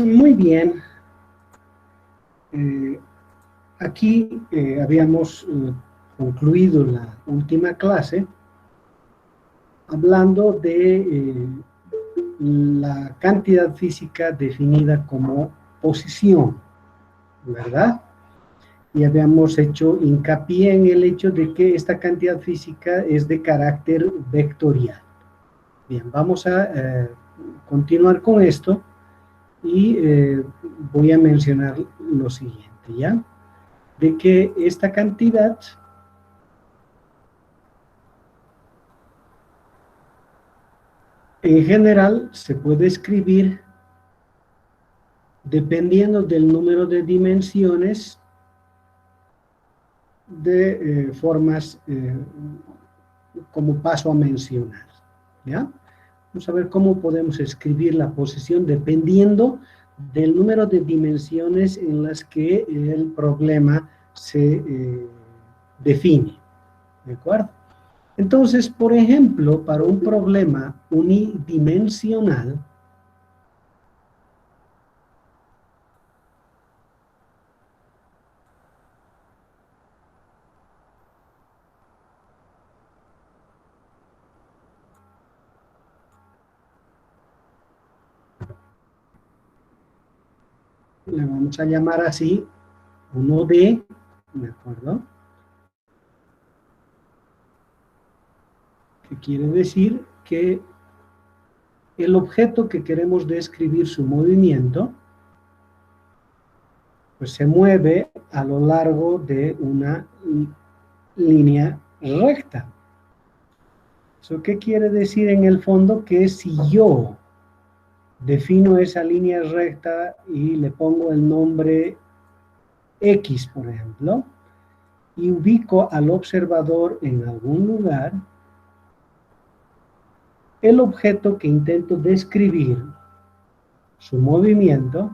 Muy bien. Aquí habíamos concluido la última clase hablando de la cantidad física definida como posición, ¿verdad? Y habíamos hecho hincapié en el hecho de que esta cantidad física es de carácter vectorial. Bien, vamos a continuar con esto y voy a mencionar lo siguiente, ¿ya? De que esta cantidad en general se puede escribir dependiendo del número de dimensiones de formas como paso a mencionar, ¿ya? Vamos a ver cómo podemos escribir la posición dependiendo del número de dimensiones en las que el problema se define, ¿de acuerdo? Entonces, por ejemplo, para un problema unidimensional, le vamos a llamar así 1D, ¿de acuerdo? Que quiere decir que el objeto que queremos describir su movimiento, pues se mueve a lo largo de una línea recta. ¿Eso qué quiere decir en el fondo? Que si yo defino esa línea recta y le pongo el nombre X, por ejemplo, y ubico al observador en algún lugar, el objeto que intento describir su movimiento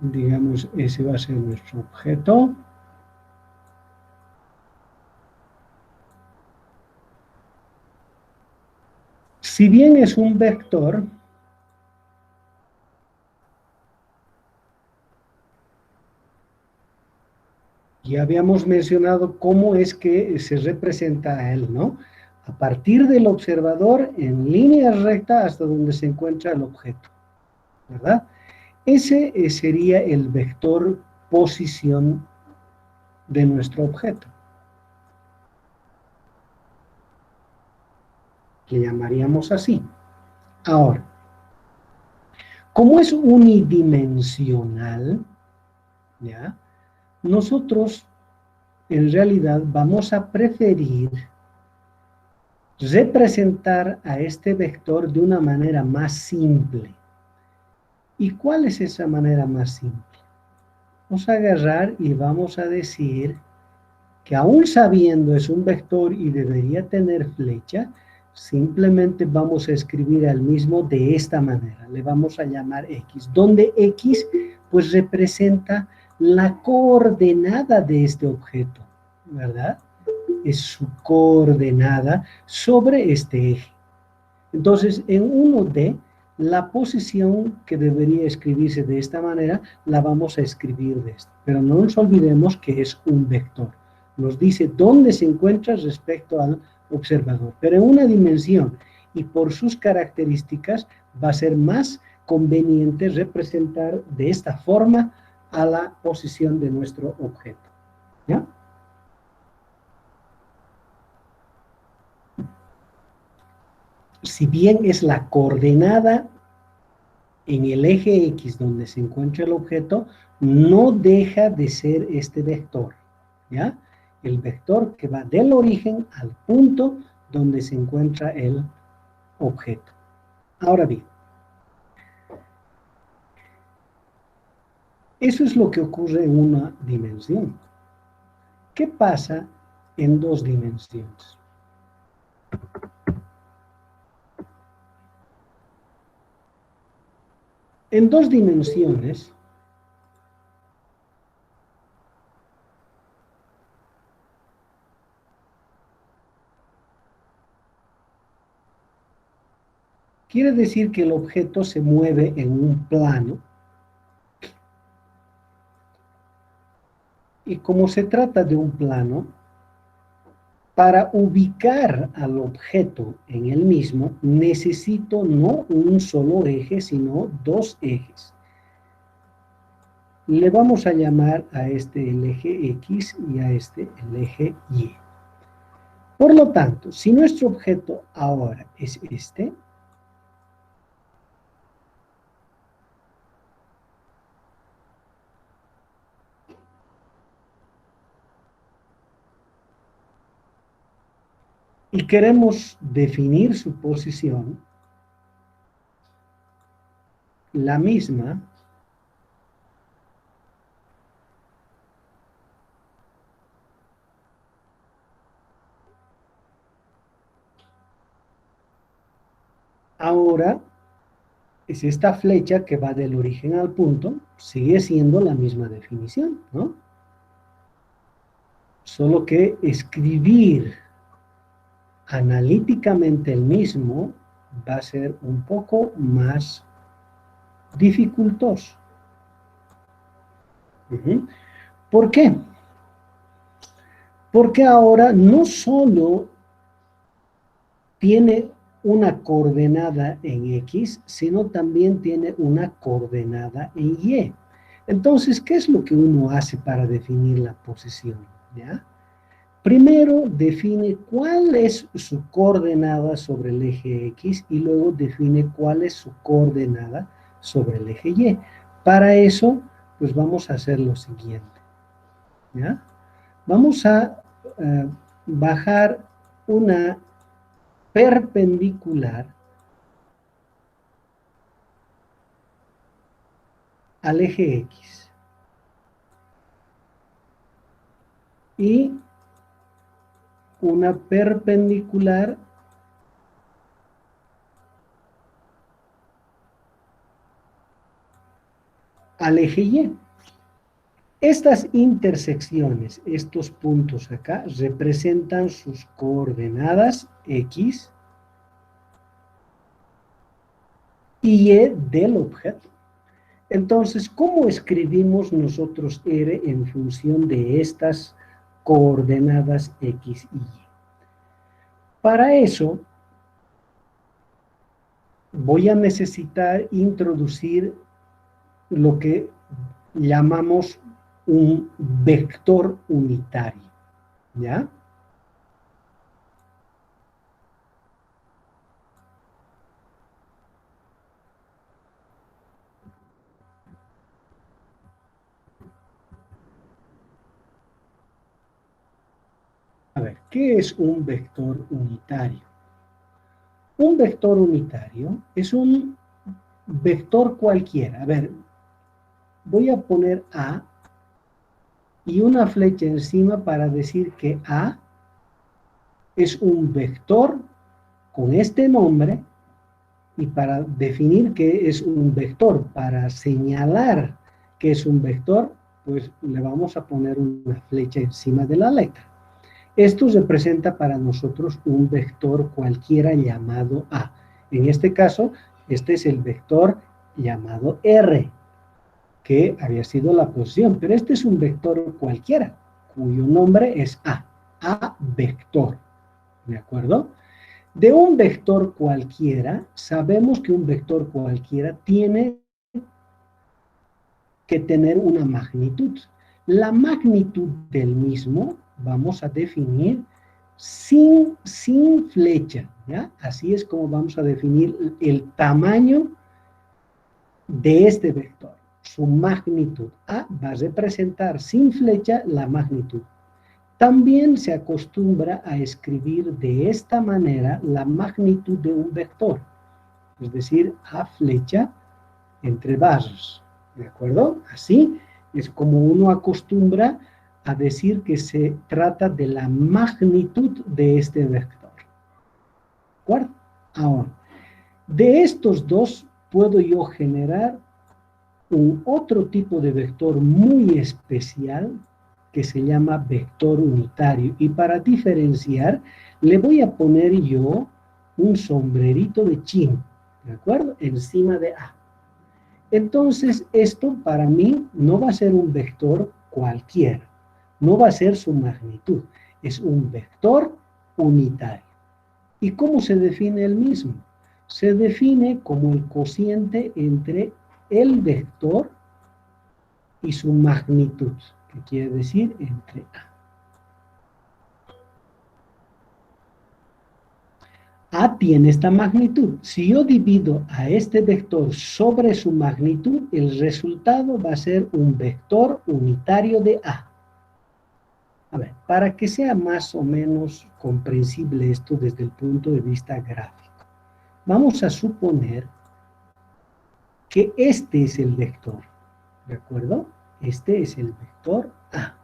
digamos, ese va a ser nuestro objeto. Si bien es un vector, ya habíamos mencionado cómo es que se representa a él, ¿no? A partir del observador en línea recta hasta donde se encuentra el objeto, ¿verdad? Ese sería el vector posición de nuestro objeto. Le llamaríamos así. Ahora, como es unidimensional, ¿ya? Nosotros en realidad vamos a preferir representar a este vector de una manera más simple. ¿Y cuál es esa manera más simple? Vamos a agarrar y vamos a decir que aún sabiendo es un vector y debería tener flecha, simplemente vamos a escribir al mismo de esta manera. Le vamos a llamar X, donde X pues representa la coordenada de este objeto, ¿verdad? Es su coordenada sobre este eje. Entonces, en 1D, la posición que debería escribirse de esta manera, la vamos a escribir de esta. Pero no nos olvidemos que es un vector. Nos dice dónde se encuentra respecto al observador. Pero en una dimensión, y por sus características, va a ser más conveniente representar de esta forma a la posición de nuestro objeto. ¿Ya? Si bien es la coordenada en el eje X donde se encuentra el objeto, no deja de ser este vector, ¿ya? El vector que va del origen al punto donde se encuentra el objeto. Ahora bien, eso es lo que ocurre en una dimensión. ¿Qué pasa en dos dimensiones? En dos dimensiones, Quiere decir que el objeto se mueve en un plano. Y como se trata de un plano, para ubicar al objeto en el mismo, necesito no un solo eje, sino dos ejes. Le vamos a llamar a este el eje X y a este el eje Y. Por lo tanto, si nuestro objeto ahora es este, y queremos definir su posición, la misma ahora es esta flecha que va del origen al punto, sigue siendo la misma definición, ¿no? Solo que escribir analíticamente el mismo va a ser un poco más dificultoso. ¿Por qué? Porque ahora no solo tiene una coordenada en X, sino también tiene una coordenada en Y. Entonces, ¿qué es lo que uno hace para definir la posición? ¿Ya? Primero define cuál es su coordenada sobre el eje X y luego define cuál es su coordenada sobre el eje Y. Para eso, pues vamos a hacer lo siguiente. ¿Ya? Vamos a bajar una perpendicular al eje X y una perpendicular al eje Y. Estas intersecciones, estos puntos acá, representan sus coordenadas X y Y del objeto. Entonces, ¿cómo escribimos nosotros R en función de estas coordenadas X y Y? Para eso, voy a necesitar introducir lo que llamamos un vector unitario, ¿ya? A ver, ¿qué es un vector unitario? Un vector unitario es un vector cualquiera. A ver, voy a poner A y una flecha encima para decir que A es un vector con este nombre y para definir que es un vector, para señalar que es un vector, pues le vamos a poner una flecha encima de la letra. Esto representa para nosotros un vector cualquiera llamado A. En este caso, este es el vector llamado R, que había sido la posición, pero este es un vector cualquiera, cuyo nombre es A vector, ¿de acuerdo? De un vector cualquiera, sabemos que un vector cualquiera tiene que tener una magnitud. La magnitud del mismo vamos a definir sin flecha, ¿ya? Así es como vamos a definir el tamaño de este vector. Su magnitud A va a representar sin flecha la magnitud. También se acostumbra a escribir de esta manera la magnitud de un vector, es decir, A flecha entre barras, ¿de acuerdo? Así es como uno acostumbra a decir que se trata de la magnitud de este vector. ¿De acuerdo? Ahora, de estos dos puedo yo generar un otro tipo de vector muy especial que se llama vector unitario. Y para diferenciar, le voy a poner yo un sombrerito de chino. ¿de acuerdo? Encima de A. Entonces, esto para mí no va a ser un vector cualquiera, no va a ser su magnitud, es un vector unitario. ¿Y cómo se define el mismo? Se define como el cociente entre el vector y su magnitud, que quiere decir entre A. A tiene esta magnitud. Si yo divido a este vector sobre su magnitud, el resultado va a ser un vector unitario de A. A ver, para que sea más o menos comprensible esto desde el punto de vista gráfico, vamos a suponer que este es el vector, ¿de acuerdo? Este es el vector A.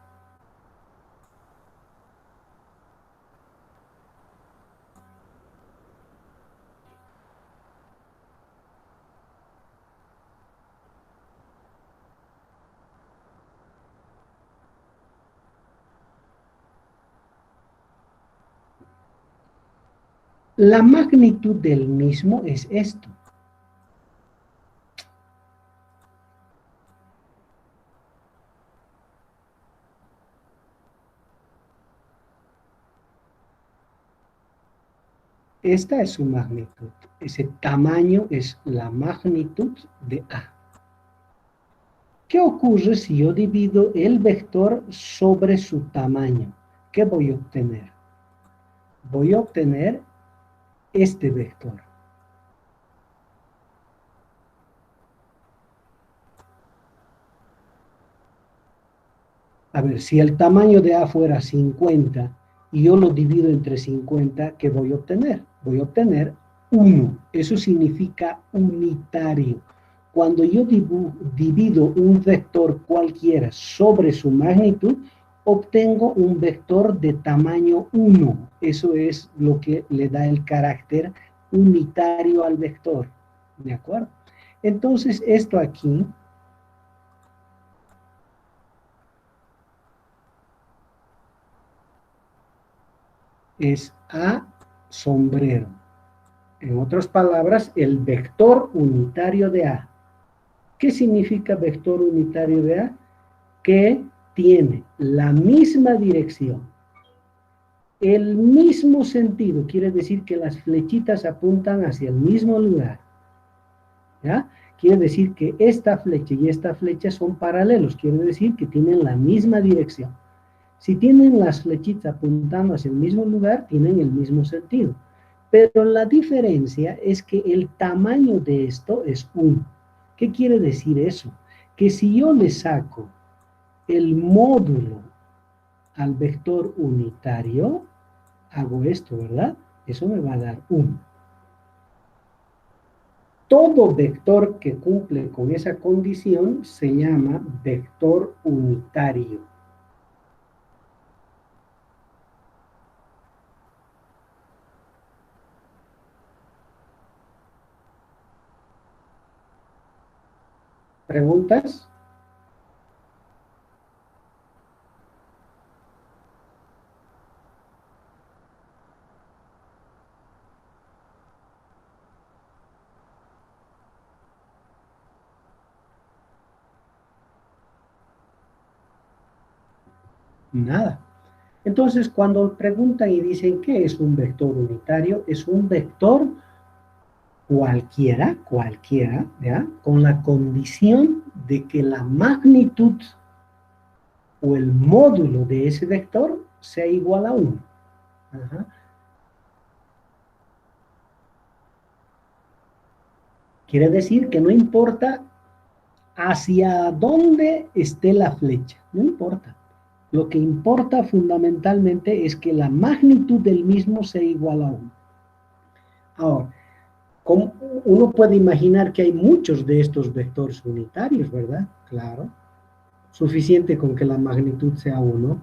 La magnitud del mismo es esto. Esta es su magnitud. Ese tamaño es la magnitud de A. ¿Qué ocurre si yo divido el vector sobre su tamaño? ¿Qué voy a obtener? Voy a obtener este vector. A ver, si el tamaño de A fuera 50 y yo lo divido entre 50, ¿qué voy a obtener? Voy a obtener 1. Eso significa unitario. Cuando yo divido un vector cualquiera sobre su magnitud, obtengo un vector de tamaño 1. Eso es lo que le da el carácter unitario al vector. ¿De acuerdo? Entonces, esto aquí es A sombrero. En otras palabras, el vector unitario de A. ¿Qué significa vector unitario de A? Que tiene la misma dirección, el mismo sentido, quiere decir que las flechitas apuntan hacia el mismo lugar. ¿Ya? Quiere decir que esta flecha y esta flecha son paralelos, quiere decir que tienen la misma dirección. Si tienen las flechitas apuntando hacia el mismo lugar, tienen el mismo sentido. Pero la diferencia es que el tamaño de esto es 1. ¿Qué quiere decir eso? Que si yo le saco el módulo al vector unitario, hago esto, ¿verdad? Eso me va a dar 1. Todo vector que cumple con esa condición se llama vector unitario. ¿Preguntas? Nada. Entonces, cuando preguntan y dicen ¿qué es un vector unitario? Es un vector cualquiera, ¿ya? Con la condición de que la magnitud o el módulo de ese vector sea igual a 1. Ajá. Quiere decir que no importa hacia dónde esté la flecha, no importa. Lo que importa fundamentalmente es que la magnitud del mismo sea igual a 1. Ahora, uno puede imaginar que hay muchos de estos vectores unitarios, ¿verdad? Claro. Suficiente con que la magnitud sea 1.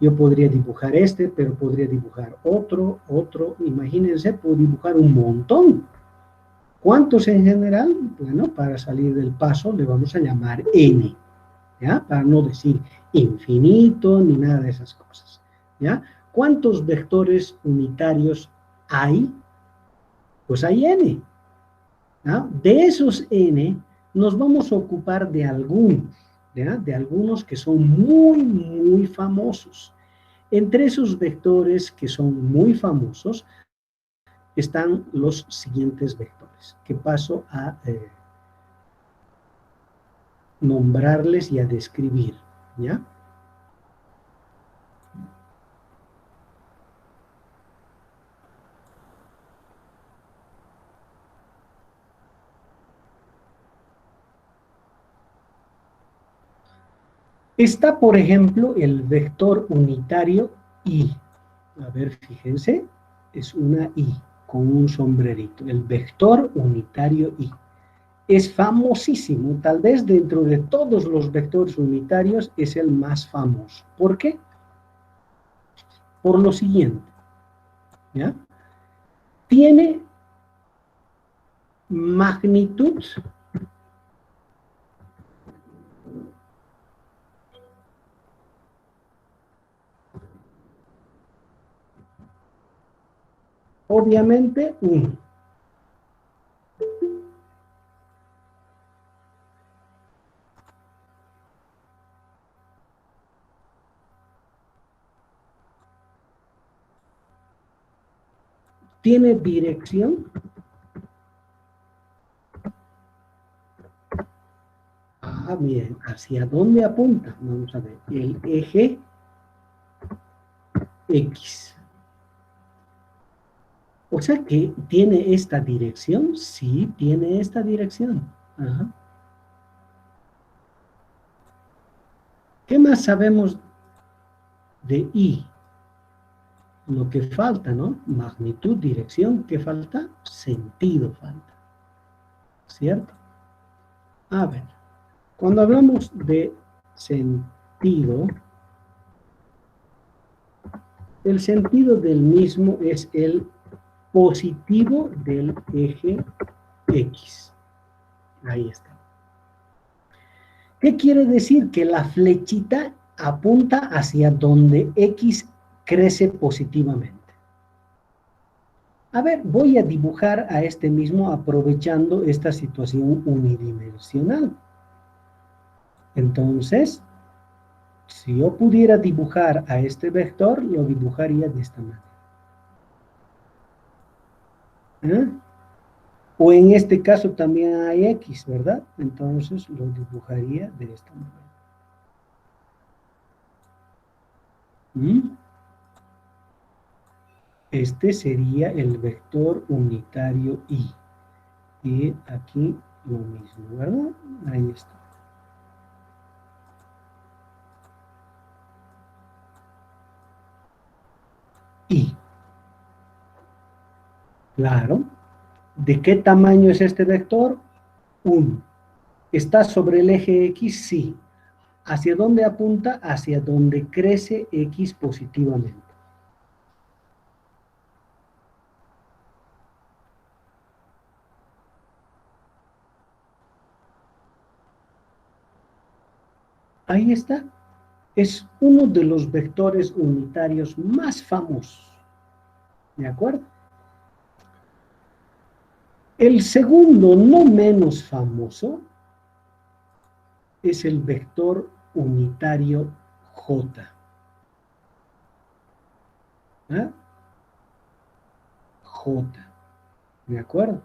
Yo podría dibujar este, pero podría dibujar otro. Imagínense, puedo dibujar un montón. ¿Cuántos en general? Bueno, para salir del paso le vamos a llamar n, ¿ya? Para no decir infinito ni nada de esas cosas, ¿ya? ¿Cuántos vectores unitarios hay? Pues hay n. ¿Ya? De esos n, nos vamos a ocupar de algunos, ¿ya? De algunos que son muy, muy famosos. Entre esos vectores que son muy famosos están los siguientes vectores, que paso a nombrarles y a describir, ¿ya? Está, por ejemplo, el vector unitario I. A ver, fíjense, es una I con un sombrerito. El vector unitario I. Es famosísimo, tal vez dentro de todos los vectores unitarios es el más famoso. ¿Por qué? Por lo siguiente, ¿ya? Tiene magnitud obviamente 1. Tiene dirección. Ah, bien, ¿hacia dónde apunta? Vamos a ver, el eje X. O sea que tiene esta dirección, sí, tiene esta dirección. Ajá. ¿Qué más sabemos de I? Lo que falta, ¿no? Magnitud, dirección, ¿qué falta? Sentido falta, ¿cierto? A ver, cuando hablamos de sentido, el sentido del mismo es el positivo del eje X. Ahí está. ¿Qué quiere decir? Que la flechita apunta hacia donde X crece positivamente. A ver, voy a dibujar a este mismo aprovechando esta situación unidimensional. Entonces, si yo pudiera dibujar a este vector, lo dibujaría de esta manera. ¿Eh? O en este caso también hay X, ¿verdad? Entonces lo dibujaría de esta manera. ¿Mm? Este sería el vector unitario I. Y aquí lo mismo, ¿verdad? Ahí está. I. Claro. ¿De qué tamaño es este vector? 1. ¿Está sobre el eje X? Sí. ¿Hacia dónde apunta? Hacia donde crece X positivamente. Ahí está. Es uno de los vectores unitarios más famosos. ¿De acuerdo? El segundo, no menos famoso, es el vector unitario J. ¿Ah? J. ¿De acuerdo?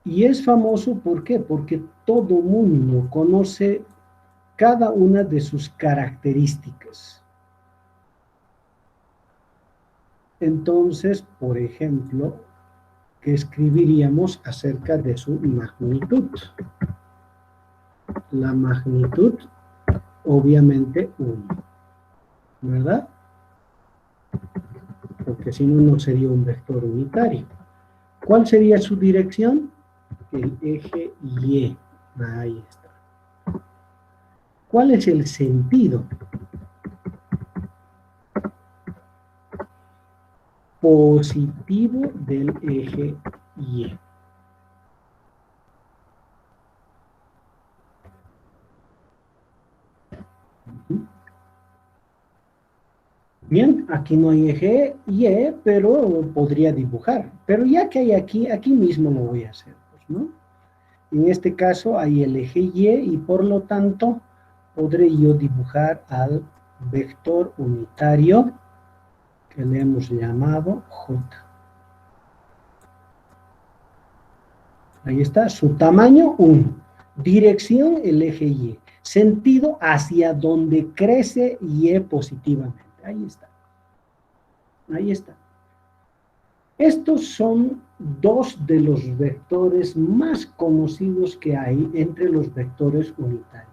Y es famoso, ¿por qué? Porque todo mundo conoce cada una de sus características. Entonces, por ejemplo, ¿qué escribiríamos acerca de su magnitud? La magnitud, obviamente, 1, ¿verdad? Porque si no, no sería un vector unitario. ¿Cuál sería su dirección? El eje Y. Ahí está. ¿Cuál es el sentido? Positivo del eje Y. Bien, aquí no hay eje Y, pero podría dibujar. Pero ya que hay aquí mismo lo voy a hacer, pues, ¿no? En este caso hay el eje Y por lo tanto podré yo dibujar al vector unitario que le hemos llamado J. Ahí está, su tamaño 1. Dirección el eje Y. Sentido hacia donde crece Y positivamente. Ahí está. Ahí está. Estos son dos de los vectores más conocidos que hay entre los vectores unitarios.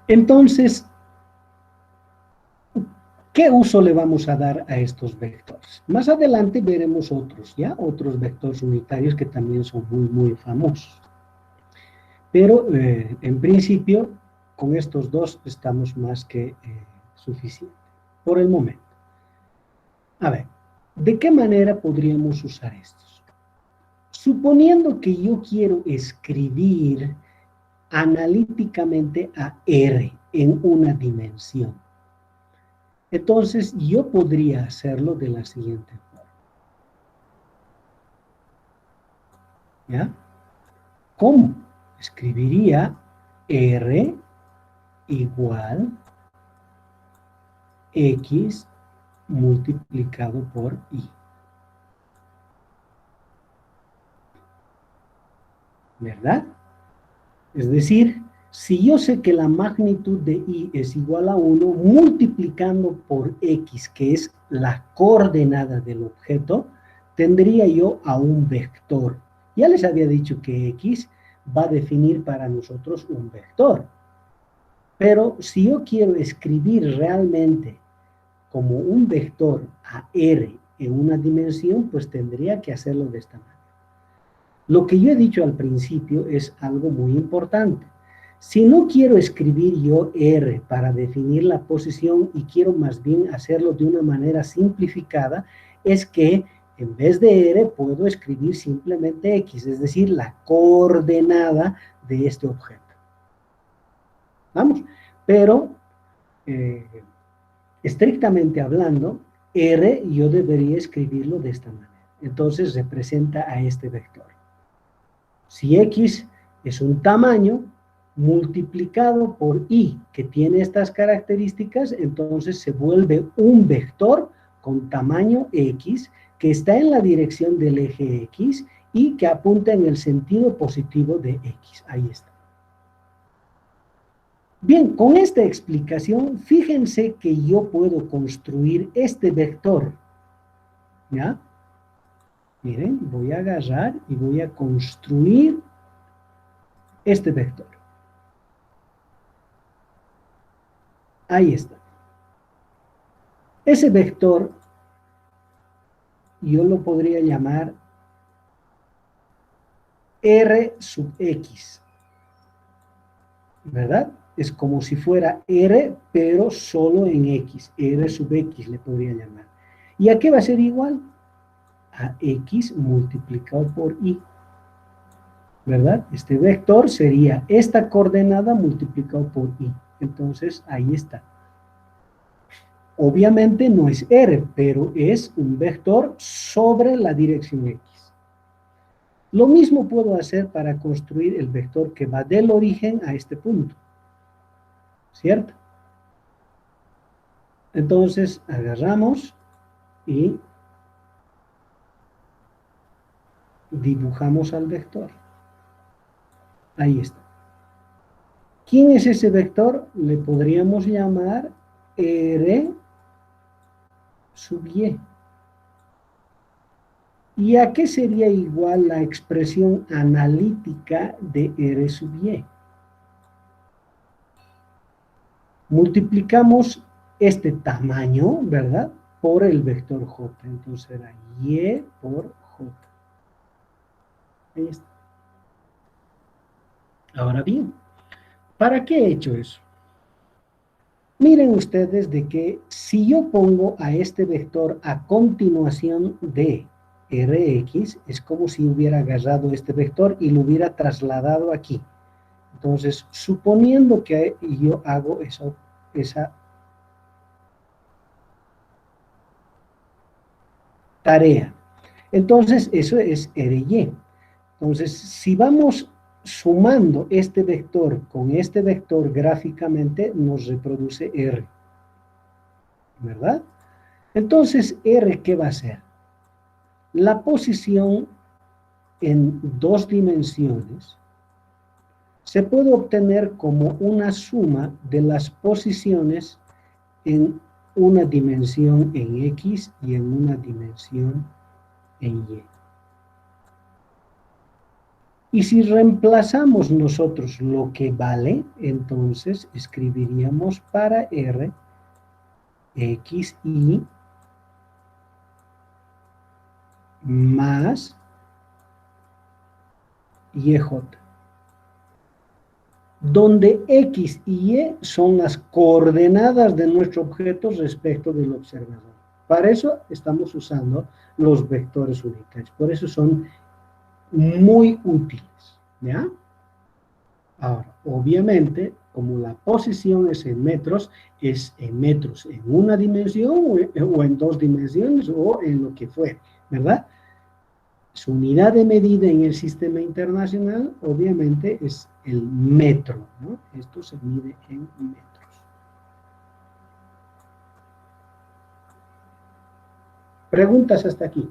Entonces, ¿qué uso le vamos a dar a estos vectores? Más adelante veremos otros, ¿ya? Otros vectores unitarios que también son muy famosos. Pero, en principio, con estos dos estamos más que suficientes, por el momento. A ver, ¿de qué manera podríamos usar estos? Suponiendo que yo quiero escribir analíticamente a R en una dimensión, entonces yo podría hacerlo de la siguiente forma. ¿Ya? ¿Cómo? Escribiría R igual X multiplicado por Y. ¿Verdad? Es decir, si yo sé que la magnitud de Y es igual a 1, multiplicando por X, que es la coordenada del objeto, tendría yo a un vector. Ya les había dicho que X va a definir para nosotros un vector. Pero si yo quiero escribir realmente como un vector a R en una dimensión, pues tendría que hacerlo de esta manera. Lo que yo he dicho al principio es algo muy importante. Si no quiero escribir yo R para definir la posición y quiero más bien hacerlo de una manera simplificada, es que en vez de R puedo escribir simplemente X, es decir, la coordenada de este objeto. Vamos, pero estrictamente hablando, R yo debería escribirlo de esta manera. Entonces representa a este vector. Si X es un tamaño multiplicado por Y, que tiene estas características, entonces se vuelve un vector con tamaño X, que está en la dirección del eje X y que apunta en el sentido positivo de X. Ahí está. Bien, con esta explicación, fíjense que yo puedo construir este vector. ¿Ya? Miren, voy a agarrar y voy a construir este vector. Ahí está. Ese vector yo lo podría llamar R sub X, ¿verdad? Es como si fuera R, pero solo en X. R sub X le podría llamar. ¿Y a qué va a ser igual? A X multiplicado por Y, ¿verdad? Este vector sería esta coordenada multiplicado por Y. Entonces, ahí está. Obviamente no es R, pero es un vector sobre la dirección X. Lo mismo puedo hacer para construir el vector que va del origen a este punto. ¿Cierto? Entonces, agarramos y dibujamos al vector. Ahí está. ¿Quién es ese vector? Le podríamos llamar R sub Y. ¿Y a qué sería igual la expresión analítica de R sub Y? Multiplicamos este tamaño, ¿verdad? Por el vector J. Entonces será Y por J. Ahí está. Ahora bien, ¿para qué he hecho eso? Miren ustedes de que si yo pongo a este vector a continuación de Rx, es como si hubiera agarrado este vector y lo hubiera trasladado aquí. Entonces, suponiendo que yo hago esa tarea, entonces eso es RY. Entonces, si vamos sumando este vector con este vector gráficamente, nos reproduce R, ¿verdad? Entonces, R, ¿qué va a ser? La posición en dos dimensiones se puede obtener como una suma de las posiciones en una dimensión en X y en una dimensión en Y. Y si reemplazamos nosotros lo que vale, entonces escribiríamos para R, X, Y más YJ, donde X y Y son las coordenadas de nuestro objeto respecto del observador. Para eso estamos usando los vectores unitarios. Por eso son muy útiles, ¿ya? Ahora, obviamente, como la posición es en metros en una dimensión o en dos dimensiones o en lo que fuere, ¿verdad? Su unidad de medida en el sistema internacional, obviamente, es el metro, ¿no? Esto se mide en metros. ¿Preguntas hasta aquí?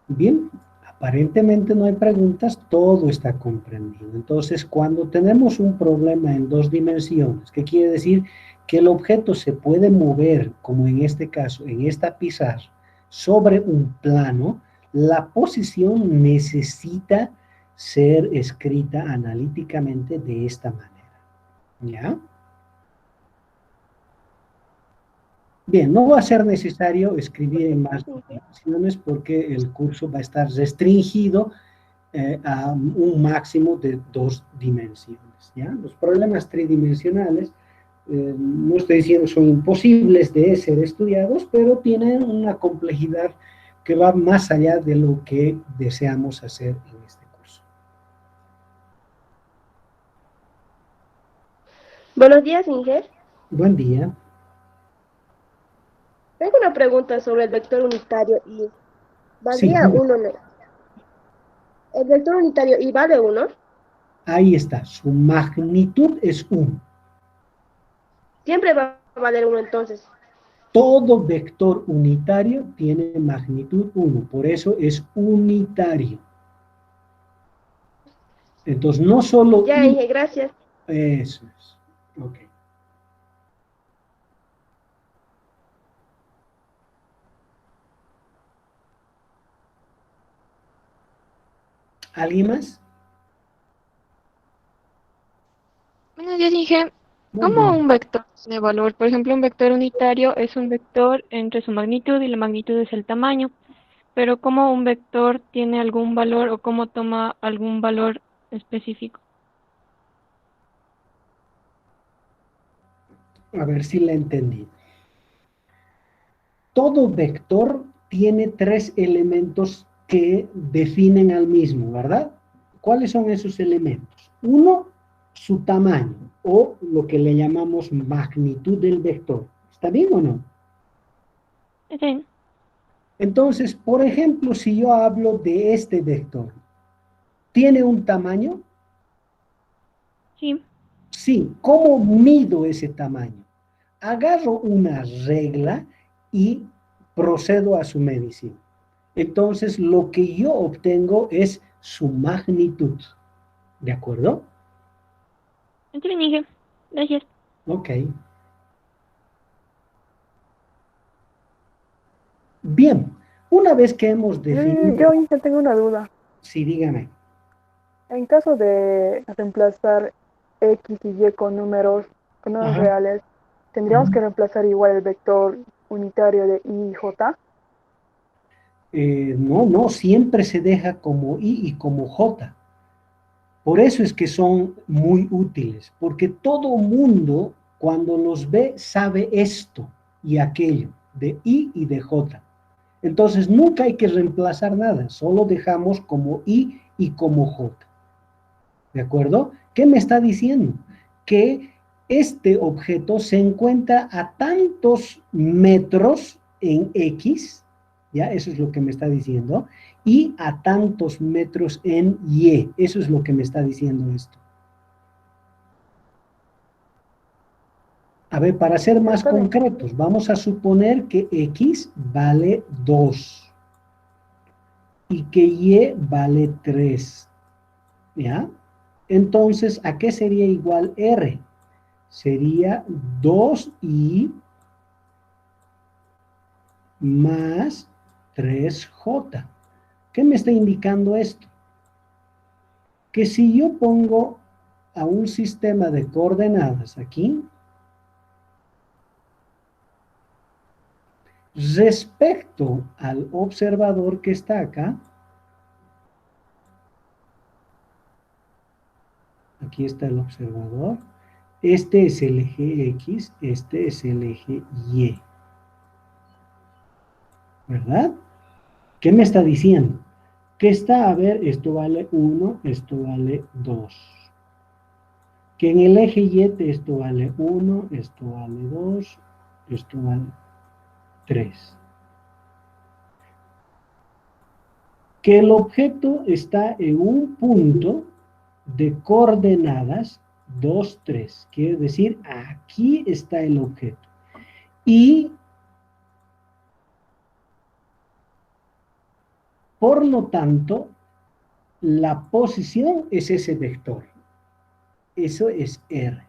Bien, aparentemente no hay preguntas, todo está comprendido. Entonces, cuando tenemos un problema en dos dimensiones, ¿qué quiere decir? Que el objeto se puede mover, como en este caso, en esta pizarra, sobre un plano, la posición necesita ser escrita analíticamente de esta manera. ¿Ya? Bien, no va a ser necesario escribir en más dimensiones porque el curso va a estar restringido a un máximo de dos dimensiones. ¿Ya? Los problemas tridimensionales, no estoy diciendo son imposibles de ser estudiados, pero tienen una complejidad que va más allá de lo que deseamos hacer en este curso. Buenos días, Inger. Buen día. Tengo una pregunta sobre el vector unitario y Sí, ¿valdría uno? ¿El vector unitario y vale uno? ahí está. Su magnitud es 1. Siempre va a valer uno entonces. Todo vector unitario tiene magnitud 1, por eso es unitario. Entonces, no solo Ya, I, Inge, gracias. eso es. Ok. ¿Alguien más? Bueno, yo dije, Buen ¿cómo día. un vector de valor? Por ejemplo, un vector unitario es un vector entre su magnitud y la magnitud es el tamaño, pero ¿cómo un vector tiene algún valor o cómo toma algún valor específico? A ver si la entendí. Todo vector tiene tres elementos que definen al mismo, ¿verdad? ¿Cuáles son esos elementos? Uno, su tamaño o lo que le llamamos magnitud del vector. ¿Está bien o no? Sí, Entonces, por ejemplo, si yo hablo de este vector, ¿tiene un tamaño? sí. Sí. ¿Cómo mido ese tamaño? Agarro una regla y procedo a su medición. Entonces, lo que yo obtengo es su magnitud. ¿De acuerdo? Está bien, dije. Gracias. Ok. Bien. Una vez que hemos definido, Yo Inge, tengo una duda. sí, dígame. En caso de reemplazar X y Y con números Ajá. reales, tendríamos Ujú. que reemplazar igual el vector unitario de I y J? No, siempre se deja como I y como J. Por eso es que son muy útiles, porque todo mundo cuando los ve sabe esto y aquello, de I y de J. Entonces nunca hay que reemplazar nada, solo dejamos como I y como J. ¿De acuerdo? ¿Qué me está diciendo? Que este objeto se encuentra a tantos metros en X, ¿ya? Eso es lo que me está diciendo, y a tantos metros en Y, eso es lo que me está diciendo esto. A ver, para ser más Está bien. concretos, vamos a suponer que X vale 2 y que Y vale 3, ¿ya? Entonces, ¿a qué sería igual R? Sería 2i más 3j. ¿Qué me está indicando esto? Que si yo pongo a un sistema de coordenadas aquí, respecto al observador que está acá, aquí está el observador, este es el eje X, este es el eje Y, ¿verdad? ¿Qué me está diciendo? Que está, a ver, esto vale 1, esto vale 2. Que en el eje Y esto vale 1, esto vale 2, esto vale 3. Que el objeto está en un punto de coordenadas 2, 3. Quiere decir, aquí está el objeto. Y, por lo tanto, la posición es ese vector. Eso es R.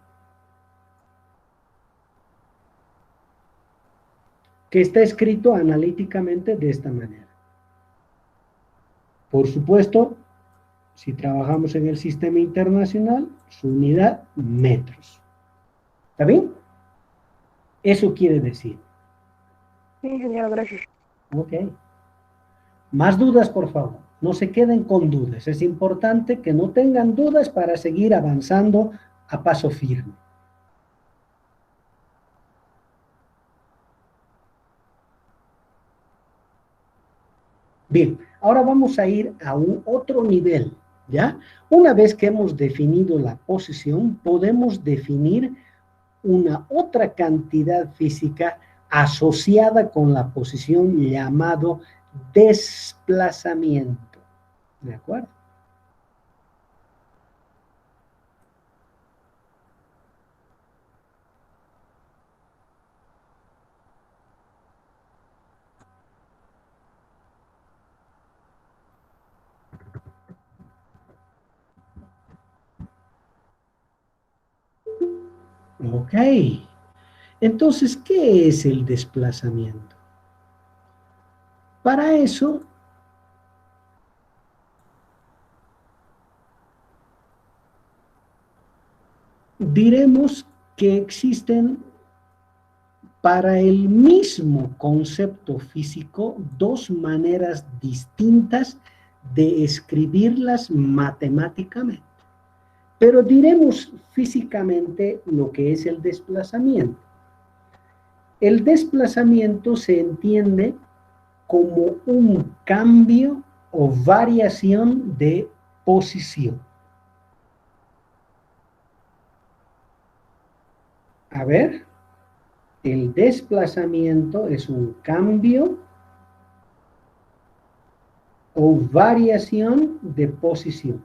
Que está escrito analíticamente de esta manera. Por supuesto, si trabajamos en el sistema internacional, su unidad, metros. ¿Está bien? Eso quiere decir. Sí, ingeniero, gracias. Ok. Más dudas, por favor. No se queden con dudas. Es importante que no tengan dudas para seguir avanzando a paso firme. Bien, ahora vamos a ir a un otro nivel, ¿ya? Una vez que hemos definido la posición, podemos definir una otra cantidad física asociada con la posición llamado desplazamiento. ¿De acuerdo? Ok. Entonces, ¿qué es el desplazamiento? Para eso, diremos que existen para el mismo concepto físico dos maneras distintas de escribirlas matemáticamente. Pero diremos físicamente lo que es el desplazamiento. El desplazamiento se entiende como un cambio o variación de posición. A ver, el desplazamiento es un cambio o variación de posición.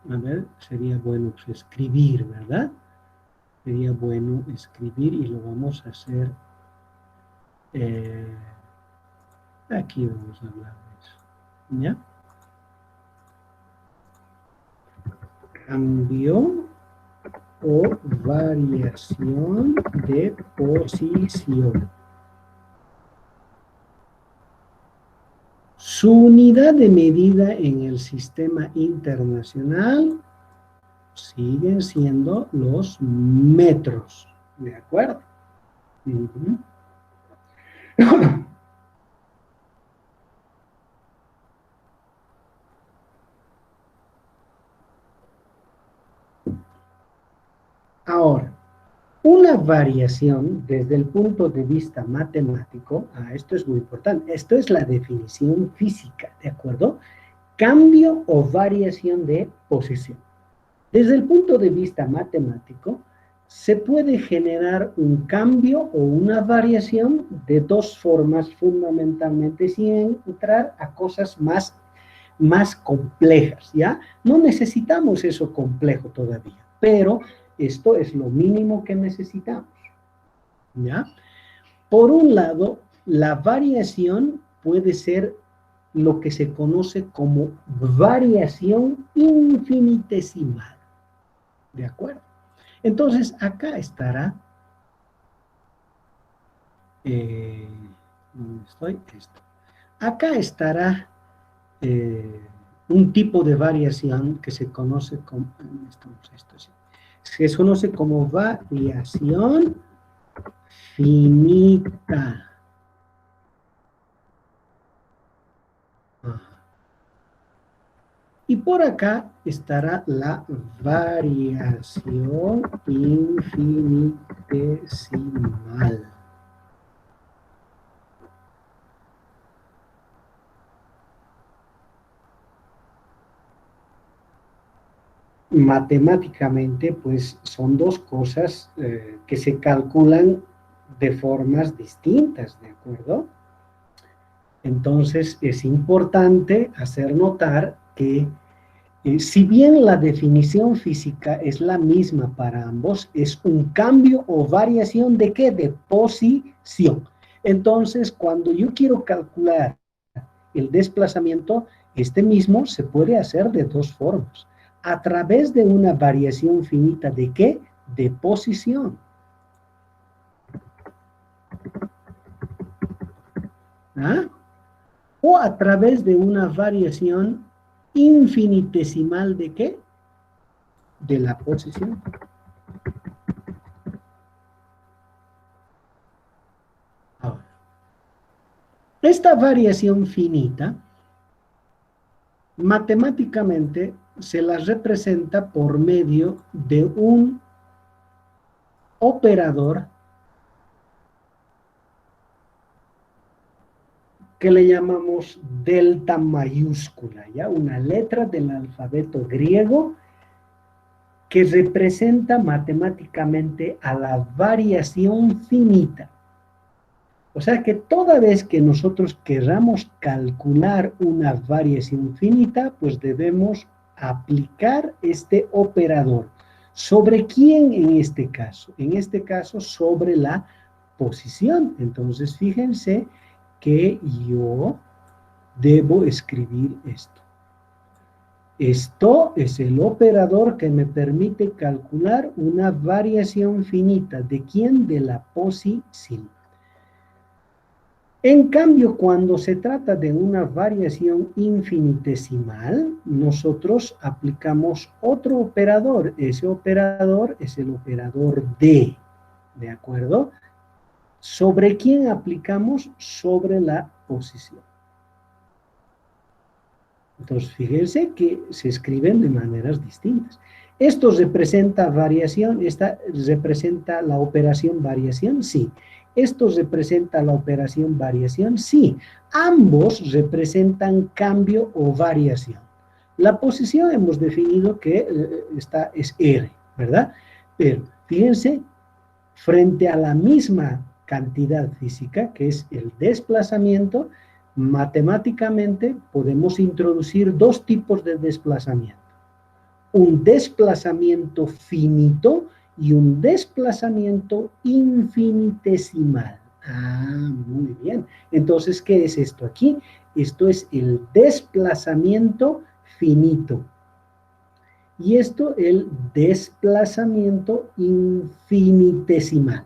A ver, sería bueno pues, escribir, ¿verdad? Sería bueno escribir y lo vamos a hacer. Aquí vamos a hablar de eso. ¿Ya? Cambio o variación de posición. Su unidad de medida en el sistema internacional siguen siendo los metros, ¿de acuerdo? Ujú. Ahora, una variación desde el punto de vista matemático, esto es muy importante, esto es la definición física, ¿de acuerdo? Cambio o variación de posición. Desde el punto de vista matemático, se puede generar un cambio o una variación de dos formas fundamentalmente, sin entrar a cosas más complejas, ¿ya? No necesitamos eso complejo todavía, pero esto es lo mínimo que necesitamos, ¿ya? Por un lado, la variación puede ser lo que se conoce como variación infinitesimal, ¿de acuerdo? Entonces, acá estará, ¿dónde estoy? Esto. Acá estará un tipo de variación que se conoce como, se conoce como variación finita. Y por acá estará la variación infinitesimal. Matemáticamente, pues son dos cosas que se calculan de formas distintas, ¿de acuerdo? Entonces es importante hacer notar que si bien la definición física es la misma para ambos, es un cambio o variación ¿de qué? De posición. Entonces, cuando yo quiero calcular el desplazamiento, este mismo se puede hacer de dos formas. A través de una variación finita ¿de qué? De posición. ¿Ah? O a través de una variación infinitesimal ¿de qué? De la posición. Ahora, esta variación finita, matemáticamente se la representa por medio de un operador que le llamamos delta mayúscula, ¿ya? Una letra del alfabeto griego que representa matemáticamente a la variación finita. O sea que toda vez que nosotros queramos calcular una variación finita, pues debemos aplicar este operador. ¿Sobre quién en este caso? En este caso, sobre la posición. Entonces, fíjense que yo debo escribir esto. Esto es el operador que me permite calcular una variación finita. ¿De quién? De la posición. En cambio, cuando se trata de una variación infinitesimal, nosotros aplicamos otro operador. Ese operador es el operador ¿de acuerdo? ¿Sobre quién aplicamos? Sobre la posición. Entonces, fíjense que se escriben de maneras distintas. Esto representa variación, esta representa la operación variación, sí. Esto representa la operación variación, sí. Ambos representan cambio o variación. La posición hemos definido que esta es R, ¿verdad? Pero fíjense, frente a la misma cantidad física, que es el desplazamiento, matemáticamente podemos introducir dos tipos de desplazamiento. Un desplazamiento finito y un desplazamiento infinitesimal. Muy bien. Entonces, ¿qué es esto aquí? Esto es el desplazamiento finito. Y esto, el desplazamiento infinitesimal.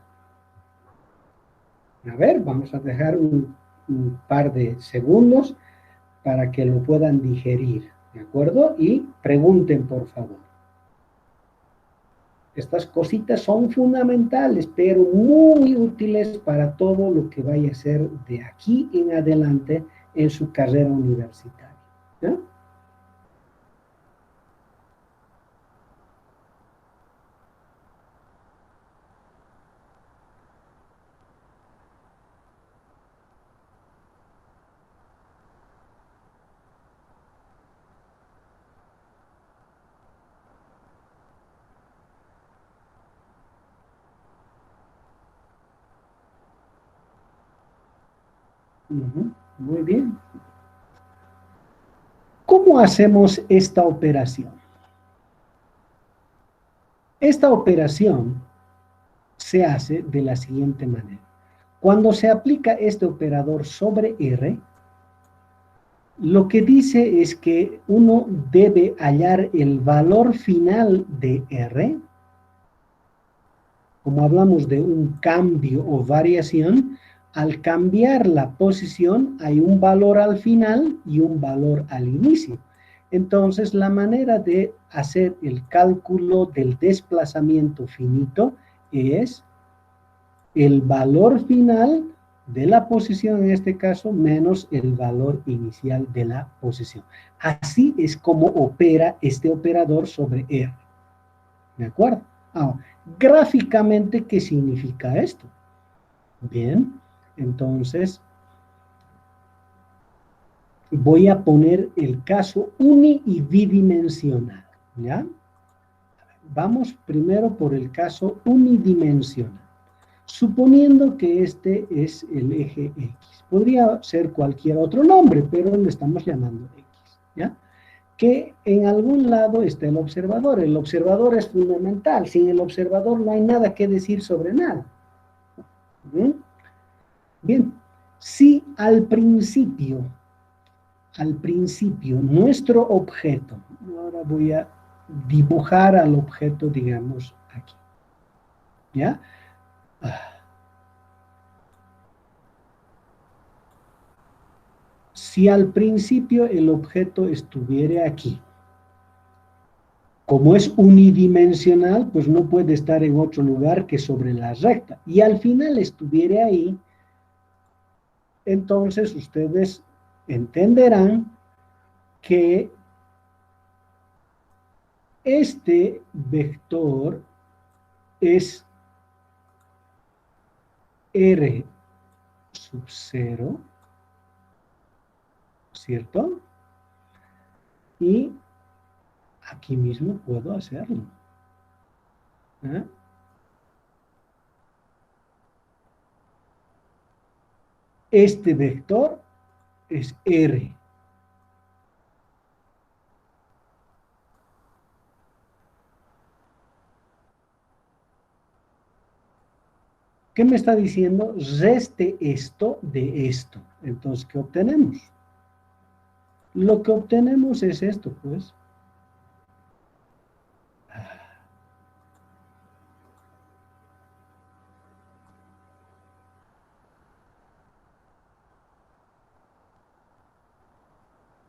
A ver, vamos a dejar un par de segundos para que lo puedan digerir, ¿de acuerdo? Y pregunten, por favor. Estas cositas son fundamentales, pero muy útiles para todo lo que vaya a ser de aquí en adelante en su carrera universitaria. ¿Ya? Muy bien. ¿Cómo hacemos esta operación? Esta operación se hace de la siguiente manera. Cuando se aplica este operador sobre R, lo que dice es que uno debe hallar el valor final de R. Como hablamos de un cambio o variación, al cambiar la posición hay un valor al final y un valor al inicio. Entonces, la manera de hacer el cálculo del desplazamiento finito es el valor final de la posición, en este caso, menos el valor inicial de la posición. Así es como opera este operador sobre R. ¿De acuerdo? Ahora, gráficamente, ¿qué significa esto? Bien, entonces voy a poner el caso uni y bidimensional, ¿ya? Vamos primero por el caso unidimensional. Suponiendo que este es el eje X. Podría ser cualquier otro nombre, pero le estamos llamando X, ¿ya? Que en algún lado está el observador. El observador es fundamental. Sin el observador no hay nada que decir sobre nada. ¿Bien? Bien, si al principio, nuestro objeto, ahora voy a dibujar al objeto, digamos, aquí, ¿ya? Si al principio el objeto estuviera aquí, como es unidimensional, pues no puede estar en otro lugar que sobre la recta. Y al final estuviera ahí, entonces ustedes entenderán que este vector es R sub 0, ¿cierto? Y aquí mismo puedo hacerlo. ¿Eh? Este vector es R. ¿Qué me está diciendo? Reste esto de esto. Entonces, ¿qué obtenemos? Lo que obtenemos es esto, pues.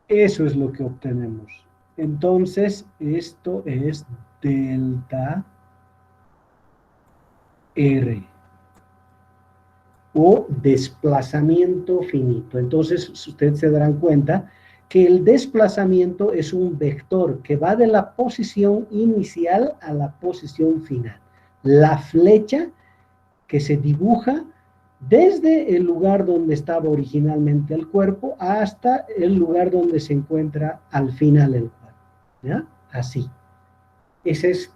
Eso es lo que obtenemos. Entonces, esto es delta R. O desplazamiento finito. Entonces, ustedes se darán cuenta que el desplazamiento es un vector que va de la posición inicial a la posición final. La flecha que se dibuja desde el lugar donde estaba originalmente el cuerpo hasta el lugar donde se encuentra al final el cuerpo. ¿Ya? Así. Esa es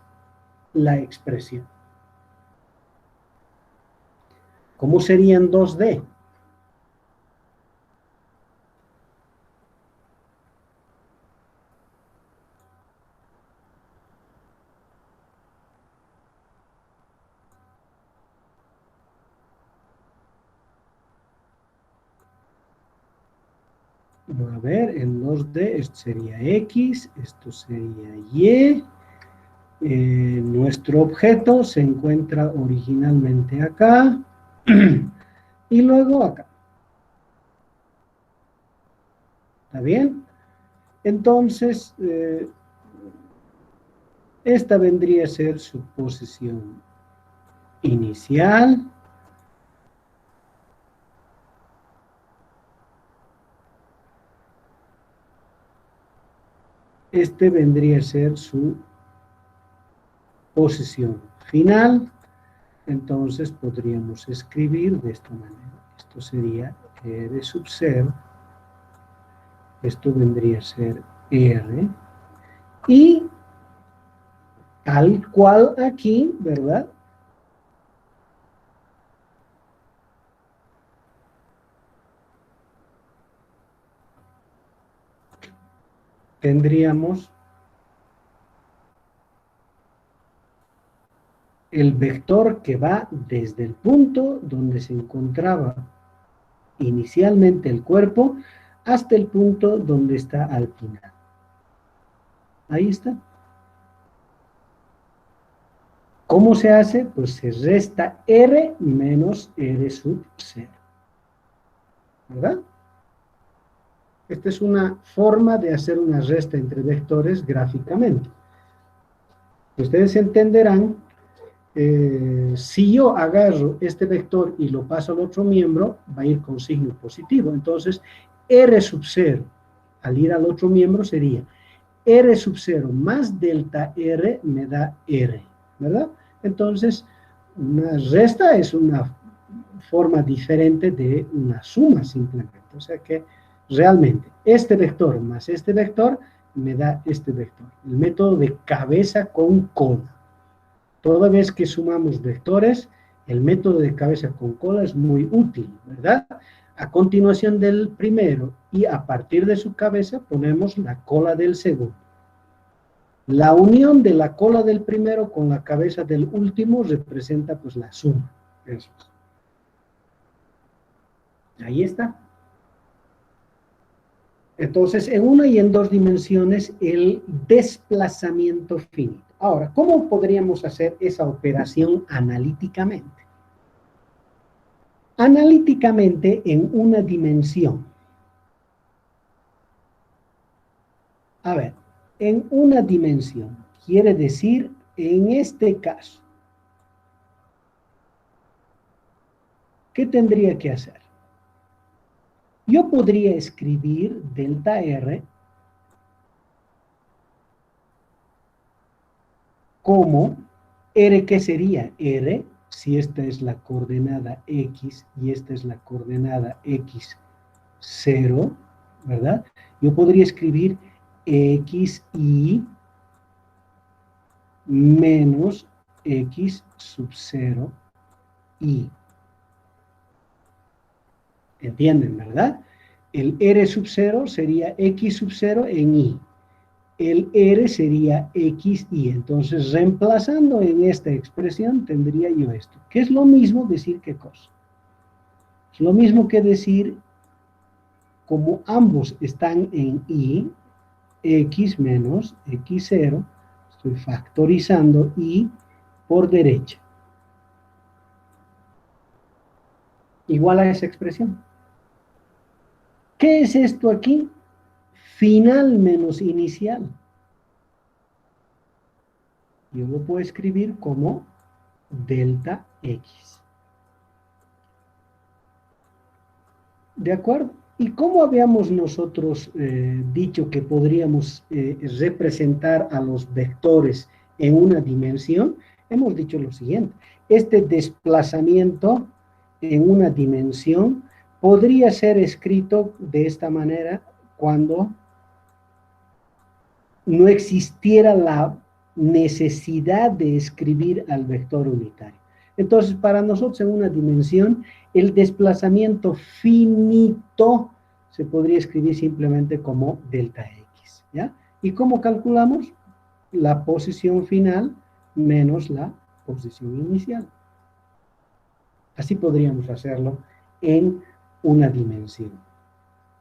la expresión. ¿Cómo sería en 2D? A ver, en 2D esto sería X, esto sería Y. Nuestro objeto se encuentra originalmente acá y luego acá. ¿Está bien? Entonces, Esta vendría a ser su posición inicial. Este vendría a ser su posición final. Entonces podríamos escribir de esta manera. Esto sería R sub 0. Esto vendría a ser R. Y tal cual aquí, ¿verdad? Tendríamos el vector que va desde el punto donde se encontraba inicialmente el cuerpo hasta el punto donde está al final. Ahí está. ¿Cómo se hace? Pues se resta R menos R sub 0. ¿Verdad? Esta es una forma de hacer una resta entre vectores gráficamente. Ustedes entenderán, si yo agarro este vector y lo paso al otro miembro, va a ir con signo positivo. Entonces, R sub 0 al ir al otro miembro sería R sub 0 más delta R me da R, ¿verdad? Entonces, una resta es una forma diferente de una suma simplemente. O sea que realmente este vector más este vector me da este vector. El método de cabeza con cola. Toda vez que sumamos vectores, el método de cabeza con cola es muy útil, ¿verdad? A continuación del primero y a partir de su cabeza ponemos la cola del segundo. La unión de la cola del primero con la cabeza del último representa pues la suma. Eso es. Ahí está. Entonces, en una y en dos dimensiones, el desplazamiento finito. Ahora, ¿cómo podríamos hacer esa operación analíticamente? Analíticamente en una dimensión. A ver, en una dimensión, quiere decir, en este caso, ¿qué tendría que hacer? Yo podría escribir delta R como R, ¿qué sería? R, si esta es la coordenada X y esta es la coordenada X0, ¿verdad? Yo podría escribir XY menos X sub 0 Y. ¿Entienden, verdad? El R sub 0 sería X sub 0 en Y. El R sería XY. Entonces, reemplazando en esta expresión, tendría yo esto. ¿Qué es lo mismo decir qué cosa? Es lo mismo que decir, como ambos están en Y, X menos X0, estoy factorizando Y por derecha. Igual a esa expresión. ¿Qué es esto aquí? Final menos inicial. Yo lo puedo escribir como delta X. ¿De acuerdo? ¿Y cómo habíamos nosotros dicho que podríamos representar a los vectores en una dimensión? Hemos dicho lo siguiente. Este desplazamiento en una dimensión podría ser escrito de esta manera cuando no existiera la necesidad de escribir al vector unitario. Entonces, para nosotros en una dimensión, el desplazamiento finito se podría escribir simplemente como delta X, ¿ya? ¿Y cómo calculamos? La posición final menos la posición inicial. Así podríamos hacerlo en una dimensión,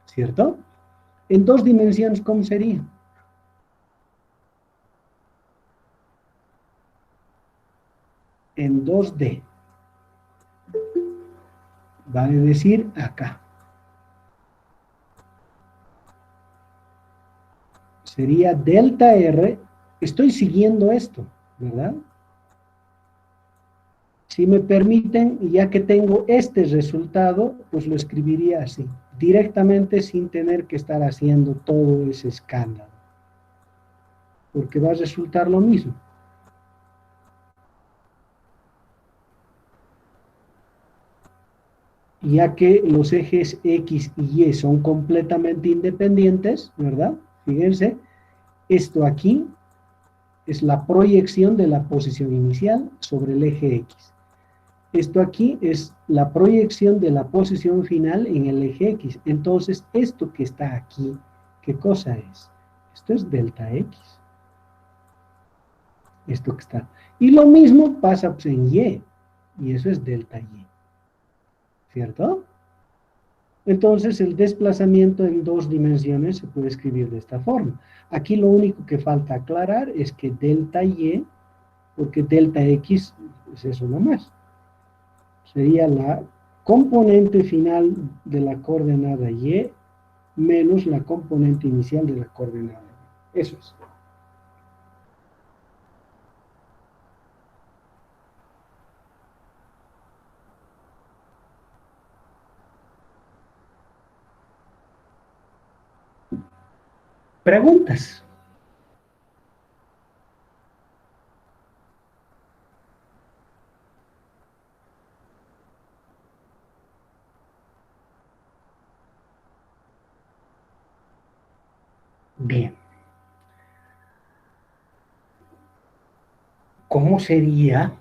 ¿cierto? En dos dimensiones, ¿cómo sería? En 2D. Vale decir acá. Sería delta R Estoy siguiendo esto, ¿verdad? Si me permiten, ya que tengo este resultado, pues lo escribiría así, directamente sin tener que estar haciendo todo ese escándalo, porque va a resultar lo mismo. Ya que los ejes X y Y son completamente independientes, ¿verdad? Fíjense, esto aquí es la proyección de la posición inicial sobre el eje X. Esto aquí es la proyección de la posición final en el eje X. Entonces, esto que está aquí, ¿qué cosa es? Esto es delta X. Esto que está. Y lo mismo pasa pues, en Y. Y eso es delta Y. ¿Cierto? Entonces, el desplazamiento en dos dimensiones se puede escribir de esta forma. Aquí lo único que falta aclarar es que delta Y, porque delta X es eso nomás. Sería la componente final de la coordenada Y menos la componente inicial de la coordenada Y. Eso es. ¿Preguntas? Bien. ¿Cómo sería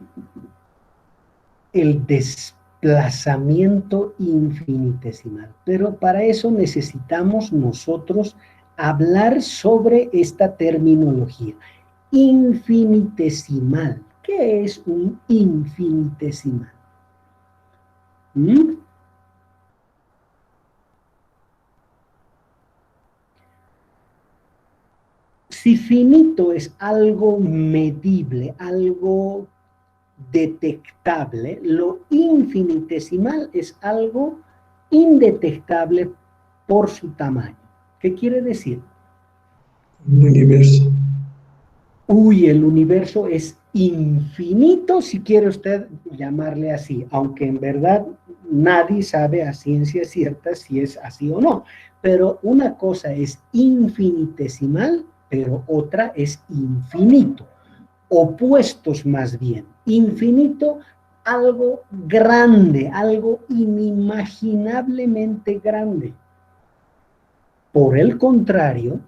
el desplazamiento infinitesimal? Pero para eso necesitamos nosotros hablar sobre esta terminología. Infinitesimal. ¿Qué es un infinitesimal? ¿Mm? Si finito es algo medible, algo detectable, lo infinitesimal es algo indetectable por su tamaño. ¿Qué quiere decir? Un universo. Uy, el universo es infinito, si quiere usted llamarle así, aunque en verdad nadie sabe a ciencia cierta si es así o no. Pero una cosa es infinitesimal, pero otra es infinito. Opuestos más bien. Infinito, algo grande, algo inimaginablemente grande. Por el contrario,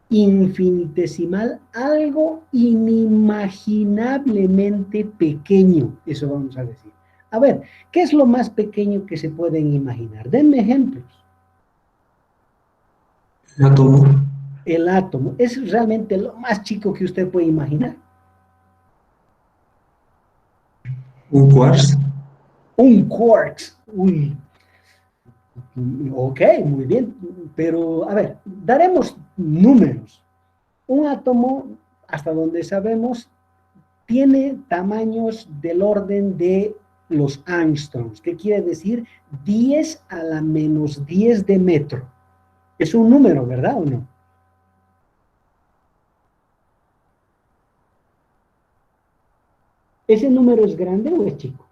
infinitesimal, algo inimaginablemente pequeño, eso vamos a decir. A ver, ¿qué es lo más pequeño que se pueden imaginar? Denme ejemplos. El átomo. El átomo es realmente lo más chico que usted puede imaginar. Un quarks. Un quarks, uy, ok, muy bien, pero a ver, daremos números. Un átomo, hasta donde sabemos, tiene tamaños del orden de los angstroms, que quiere decir 10 a la menos 10 de metro. Es un número, ¿verdad o no? ¿Ese número es grande o es chico?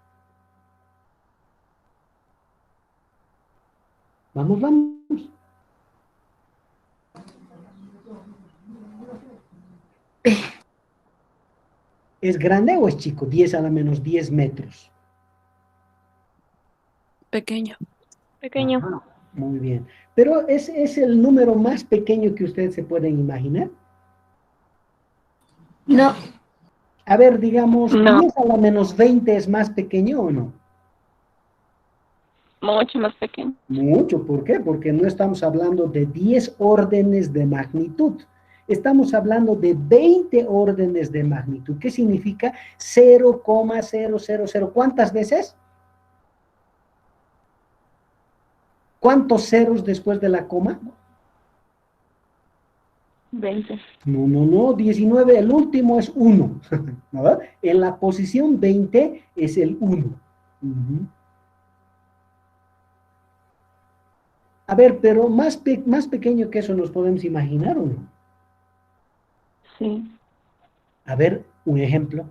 Vamos, vamos. ¿Es grande o es chico? 10 a la menos 10 metros. Pequeño. Pequeño. Ajá, muy bien. Pero ¿es el número más pequeño que ustedes se pueden imaginar? No. A ver, digamos, No. 10 a la menos 20 es más pequeño o no? Mucho más pequeño. Mucho, ¿por qué? Porque no estamos hablando de 10 órdenes de magnitud. Estamos hablando de 20 órdenes de magnitud. ¿Qué significa 0,000? ¿Cuántas veces? ¿Cuántos ceros después de la coma? 20. No, 19, el último es 1. ¿No? En la posición 20 es el 1. A ver, pero más pequeño que eso nos podemos imaginar, ¿o no? Sí. A ver, un ejemplo.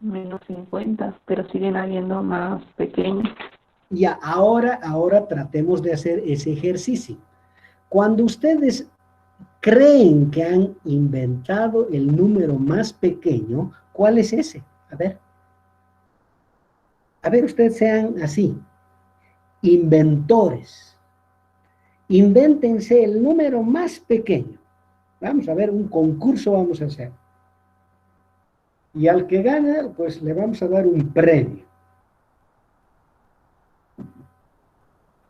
-50, pero siguen habiendo más pequeños. Ya, ahora tratemos de hacer ese ejercicio. Cuando ustedes creen que han inventado el número más pequeño, ¿cuál es ese? A ver, ustedes sean así, inventores. Invéntense el número más pequeño. Vamos a ver, un concurso vamos a hacer. Y al que gana, pues le vamos a dar un premio.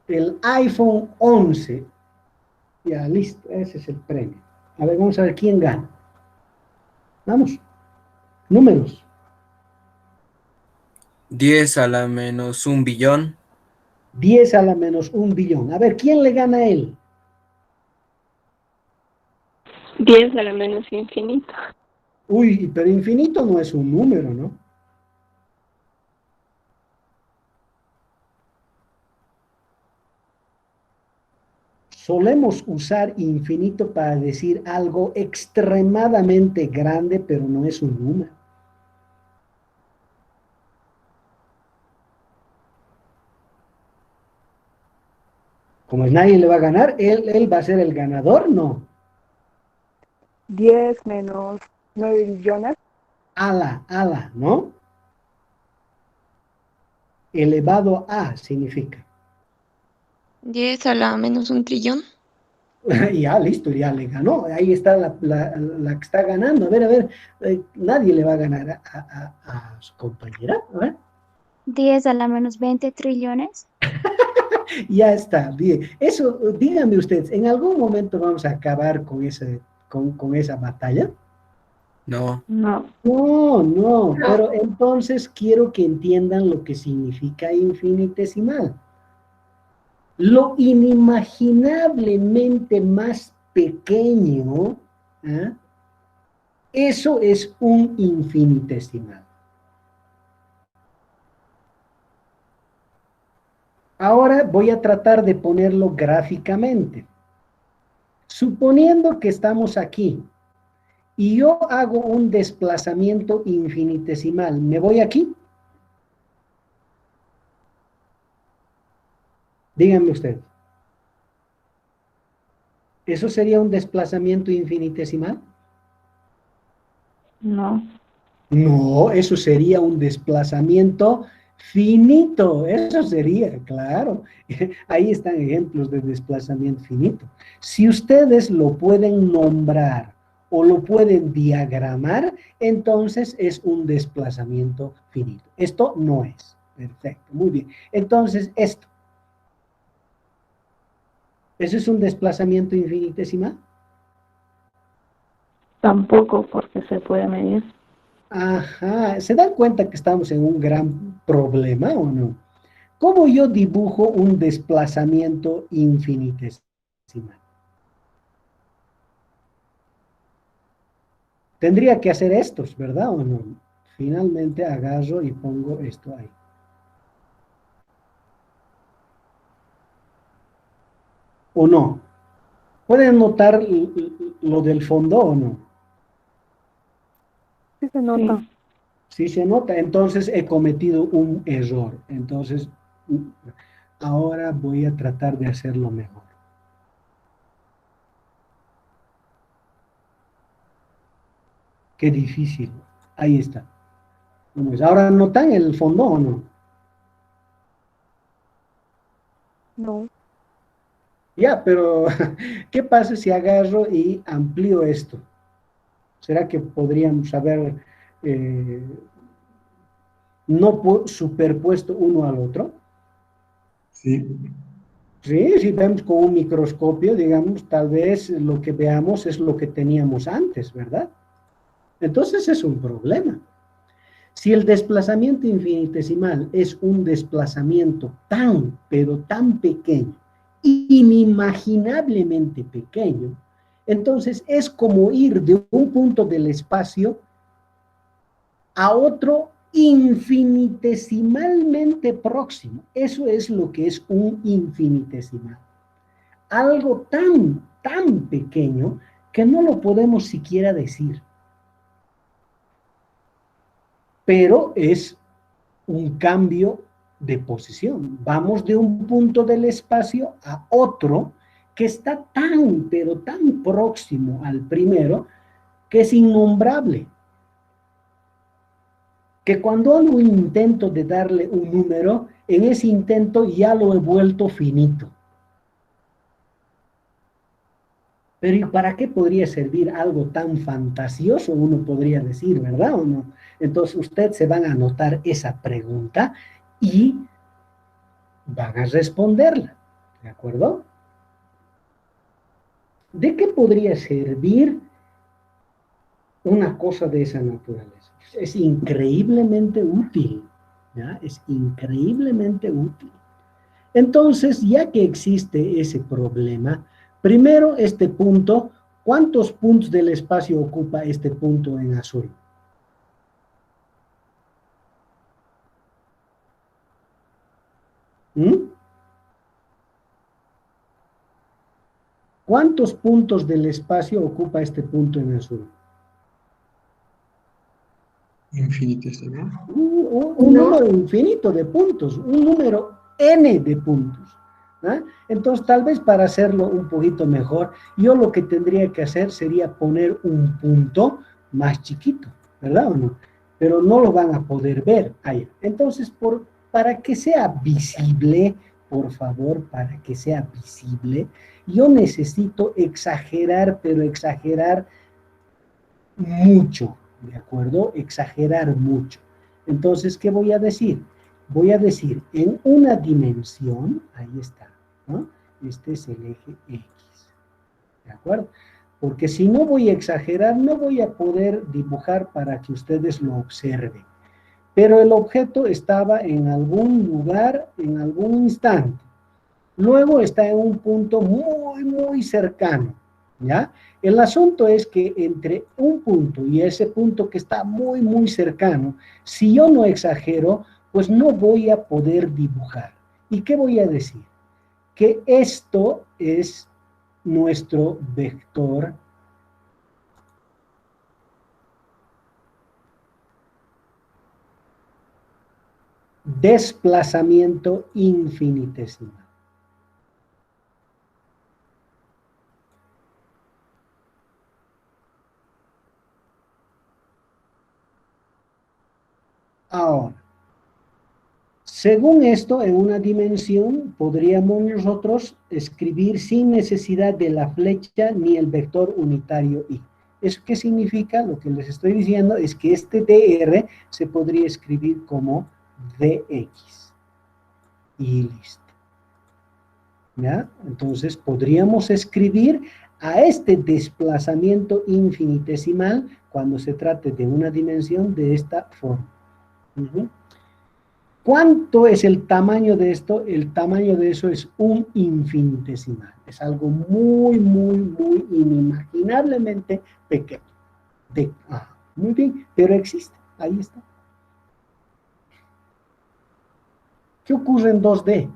El iPhone 11. Ya, listo, ese es el premio. A ver, vamos a ver quién gana. Vamos, números. 10 a la menos un billón. 10 a la menos un billón. A ver, ¿quién le gana a él? 10 a la menos infinito. Uy, pero infinito no es un número, ¿no? Solemos usar infinito para decir algo extremadamente grande, pero no es un número. Como nadie le va a ganar, él va a ser el ganador, no. 10 menos 9 billones. Ala, ¿no? Elevado a significa. 10 a la menos un trillón. Ya, listo, ya le ganó. Ahí está la que está ganando. A ver, nadie le va a ganar a su compañera. A ver. 10 a la menos 20 trillones. Ya está, bien. Eso, díganme ustedes, ¿en algún momento vamos a acabar con esa batalla? No. No. No, pero entonces quiero que entiendan lo que significa infinitesimal. Lo inimaginablemente más pequeño, ¿eh? Eso es un infinitesimal. Ahora voy a tratar de ponerlo gráficamente. Suponiendo que estamos aquí y yo hago un desplazamiento infinitesimal, ¿me voy aquí? Díganme usted. ¿Eso sería un desplazamiento infinitesimal? No. No, eso sería un desplazamiento finito. Eso sería, claro. Ahí están ejemplos de desplazamiento finito. Si ustedes lo pueden nombrar o lo pueden diagramar, entonces es un desplazamiento finito. Esto no es. Perfecto, muy bien. Entonces, esto. ¿Eso es un desplazamiento infinitesimal? Tampoco, porque se puede medir. Ajá, ¿se dan cuenta que estamos en un gran problema o no? ¿Cómo yo dibujo un desplazamiento infinitesimal? Tendría que hacer estos, ¿verdad o no? Finalmente agarro y pongo esto ahí. ¿O no? ¿Pueden notar lo del fondo o no? Sí se nota. Sí. Sí se nota, entonces he cometido un error. Entonces, ahora voy a tratar de hacerlo mejor. Qué difícil. Ahí está. ¿Ahora notan el fondo o no? No. Ya, pero ¿qué pasa si agarro y amplío esto? ¿Será que podríamos haber eh, no superpuesto uno al otro? Sí. Sí, si vemos con un microscopio, digamos, tal vez lo que veamos es lo que teníamos antes, ¿verdad? Entonces es un problema. Si el desplazamiento infinitesimal es un desplazamiento tan, pero tan pequeño, inimaginablemente pequeño, entonces es como ir de un punto del espacio a otro infinitesimalmente próximo. Eso es lo que es un infinitesimal. algo tan pequeño que no lo podemos siquiera decir. Pero es un cambio de posición. Vamos de un punto del espacio a otro que está pero tan próximo al primero que es innombrable. Que cuando hago un intento de darle un número, en ese intento ya lo he vuelto finito. Pero ¿y para qué podría servir algo tan fantasioso? Uno podría decir, ¿verdad o no? Entonces ustedes se van a anotar esa pregunta y van a responderla, ¿de acuerdo? ¿De qué podría servir una cosa de esa naturaleza? Es increíblemente útil, ¿ya? Es increíblemente útil. Entonces, ya que existe ese problema, primero este punto, ¿cuántos puntos del espacio ocupa este punto en azul? ¿Cuántos puntos del espacio ocupa este punto en azul? Infinito, ¿está bien? Un número infinito de puntos, un número n de puntos. ¿Ah? Entonces, tal vez para hacerlo un poquito mejor, yo lo que tendría que hacer sería poner un punto más chiquito, ¿verdad o no? Pero no lo van a poder ver ahí. Entonces, para que sea visible, por favor, para que sea visible, yo necesito exagerar, pero exagerar mucho, ¿de acuerdo? Exagerar mucho. Entonces, ¿qué voy a decir? Voy a decir, en una dimensión, ahí está, ¿no? Este es el eje X, ¿de acuerdo? Porque si no voy a exagerar, no voy a poder dibujar para que ustedes lo observen. Pero el objeto estaba en algún lugar, en algún instante. Luego está en un punto muy cercano, ¿ya? El asunto es que entre un punto y ese punto que está muy cercano, si yo no exagero, pues no voy a poder dibujar. ¿Y qué voy a decir? Que esto es nuestro vector desplazamiento infinitesimal. Ahora, según esto, en una dimensión, podríamos nosotros escribir sin necesidad de la flecha ni el vector unitario y. ¿Eso qué significa? Lo que les estoy diciendo es que este dr se podría escribir como dx. Y listo. ¿Ya? Entonces, podríamos escribir a este desplazamiento infinitesimal cuando se trate de una dimensión de esta forma. ¿Cuánto es el tamaño de esto? El tamaño de eso es un infinitesimal. Es algo muy inimaginablemente pequeño. Muy bien, pero existe. Ahí está. ¿Qué ocurre en 2D?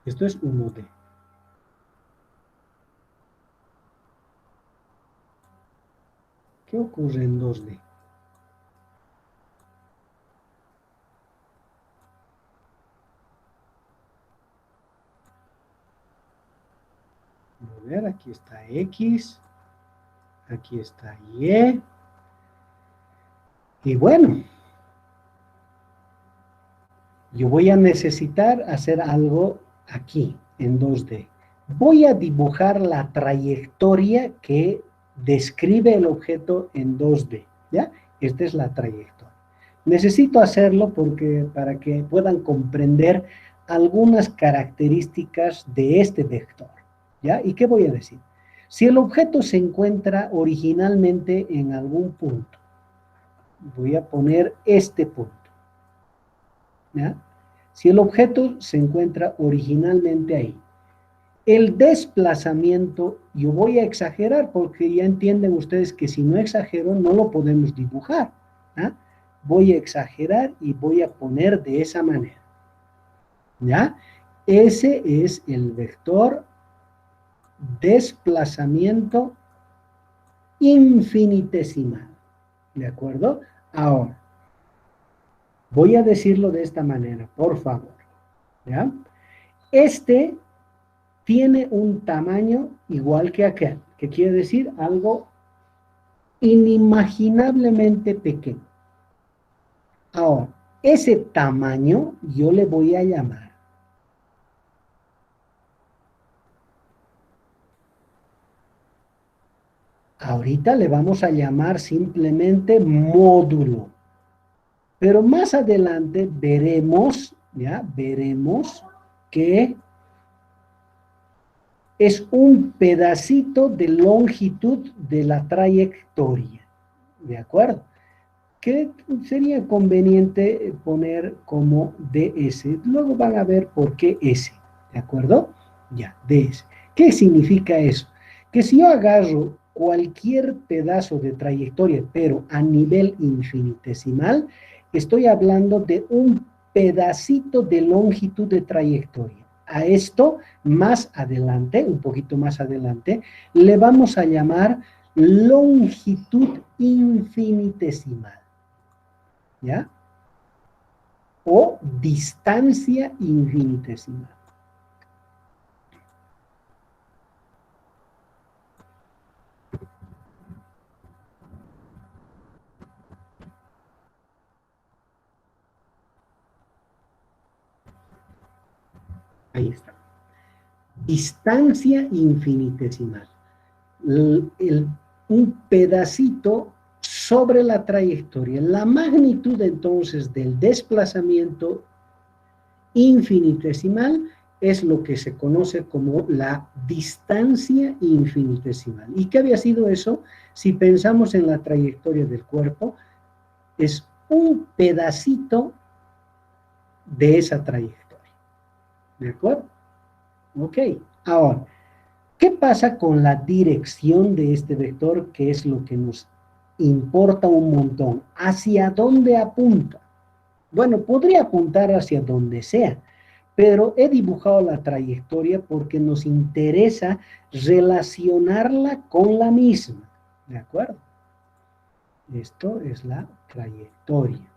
Esto es 1D. ¿Qué ocurre en 2D? A ver, aquí está X, aquí está Y. Y bueno, yo voy a necesitar hacer algo aquí, en 2D. Voy a dibujar la trayectoria que describe el objeto en 2D, ¿ya? Esta es la trayectoria. Necesito hacerlo para que puedan comprender algunas características de este vector, ¿ya? ¿Y qué voy a decir? Si el objeto se encuentra originalmente en algún punto, voy a poner este punto, ¿ya? Si el objeto se encuentra originalmente ahí, el desplazamiento, yo voy a exagerar porque ya entienden ustedes que si no exagero no lo podemos dibujar, ¿ya? Voy a exagerar y voy a poner de esa manera, ¿ya? Ese es el vector desplazamiento infinitesimal. ¿De acuerdo? Ahora, voy a decirlo de esta manera, por favor. ¿Ya? Este tiene un tamaño igual que aquel, que quiere decir algo inimaginablemente pequeño. Ahora, ese tamaño yo le voy a llamar ahorita le vamos a llamar simplemente módulo. Pero más adelante veremos, ¿ya? Veremos que es un pedacito de longitud de la trayectoria. ¿De acuerdo? Que sería conveniente poner como ds. Luego van a ver por qué s. ¿De acuerdo? Ya, ds. ¿Qué significa eso? Que si yo agarro cualquier pedazo de trayectoria, pero a nivel infinitesimal, estoy hablando de un pedacito de longitud de trayectoria. A esto, más adelante, un poquito más adelante, le vamos a llamar longitud infinitesimal. ¿Ya? O distancia infinitesimal. Ahí está. Distancia infinitesimal. Un pedacito sobre la trayectoria. La magnitud entonces del desplazamiento infinitesimal es lo que se conoce como la distancia infinitesimal. ¿Y qué había sido eso? Si pensamos en la trayectoria del cuerpo, es un pedacito de esa trayectoria. ¿De acuerdo? Ok. Ahora, ¿qué pasa con la dirección de este vector? Que es lo que nos importa un montón. ¿Hacia dónde apunta? Bueno, podría apuntar hacia donde sea, pero he dibujado la trayectoria porque nos interesa relacionarla con la misma. ¿De acuerdo? Esto es la trayectoria.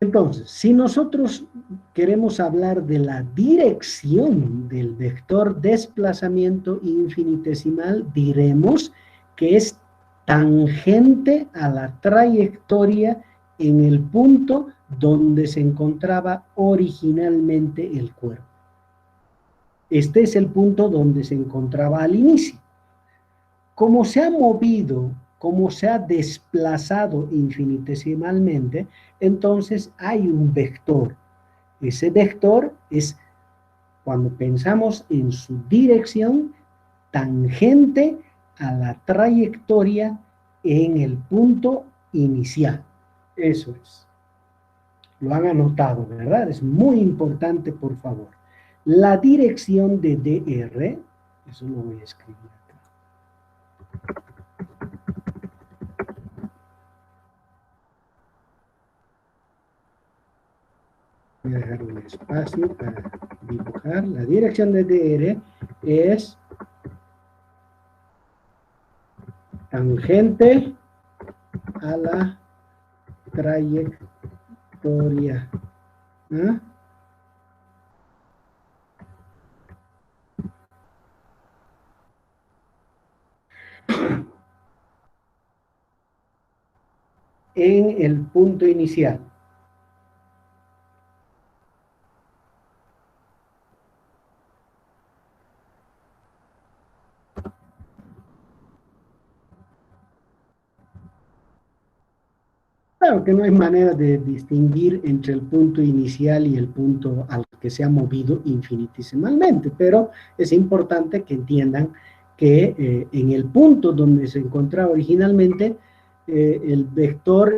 Entonces, si nosotros queremos hablar de la dirección del vector desplazamiento infinitesimal, diremos que es tangente a la trayectoria en el punto donde se encontraba originalmente el cuerpo. Este es el punto donde se encontraba al inicio. Como se ha movido, como se ha desplazado infinitesimalmente, entonces hay un vector. Ese vector es, cuando pensamos en su dirección, tangente a la trayectoria en el punto inicial. Eso es. Lo han anotado, ¿verdad? Es muy importante, por favor. La dirección de dr, eso lo voy a escribir acá. Voy a dejar un espacio para dibujar. La dirección de dr es tangente a la trayectoria. ¿Ah? En el punto inicial. Claro que no hay manera de distinguir entre el punto inicial y el punto al que se ha movido infinitesimalmente, pero es importante que entiendan que en el punto donde se encontraba originalmente, el vector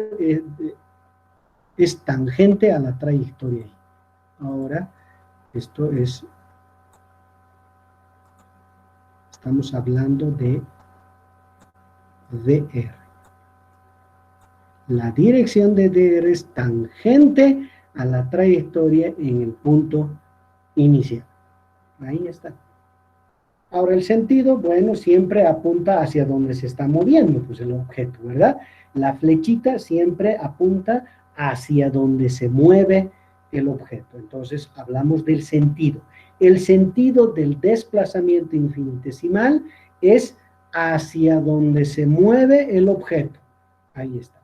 es tangente a la trayectoria. Ahora, esto es, estamos hablando de dr. La dirección de dr es tangente a la trayectoria en el punto inicial. Ahí está. Ahora el sentido, bueno, siempre apunta hacia donde se está moviendo, pues el objeto, ¿verdad? La flechita siempre apunta hacia donde se mueve el objeto. Entonces hablamos del sentido. El sentido del desplazamiento infinitesimal es hacia donde se mueve el objeto. Ahí está.